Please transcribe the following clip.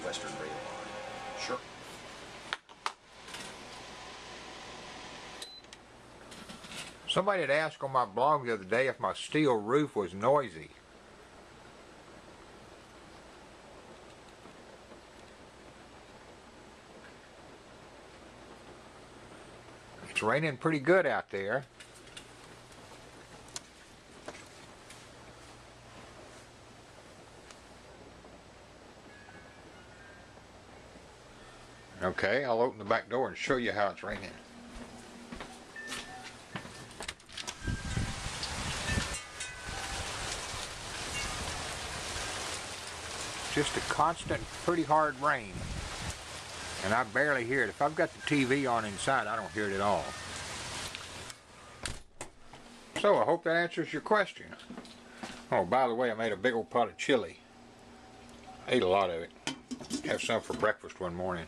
Western rail line. Sure. Somebody had asked on my blog the other day if my steel roof was noisy. It's raining pretty good out there. Okay, I'll open the back door and show you how it's raining. Just a constant, pretty hard rain. And I barely hear it. If I've got the TV on inside, I don't hear it at all. So I hope that answers your question. Oh, by the way, I made a big old pot of chili. Ate a lot of it. Have some for breakfast one morning.